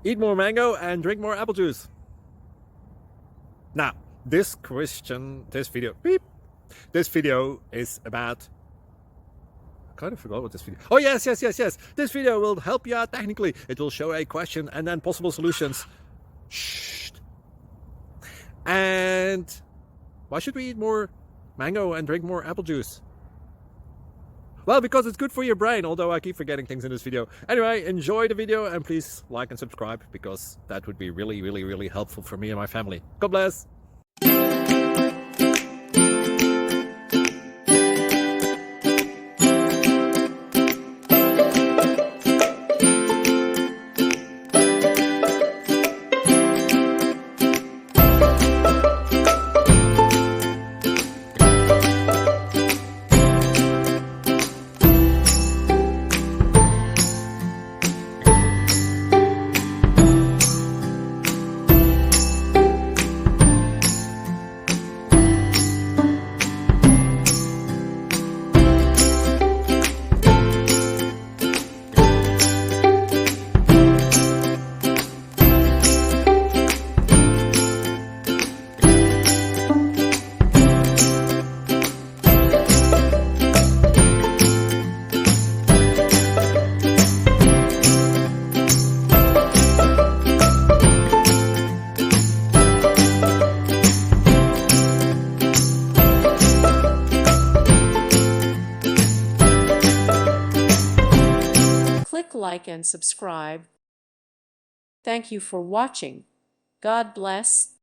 Eat more mango and drink more apple juice. Now, this video is about... I kind of forgot what this video... Oh, yes. This video will help you out technically. It will show a question and then possible solutions. Shh. And why should we eat more mango and drink more apple juice? Well, because it's good for your brain, although I keep forgetting things in this video. Anyway, enjoy the video and please like and subscribe, because that would be really helpful for me and my family. God bless! Click like and subscribe. Thank you for watching. God bless.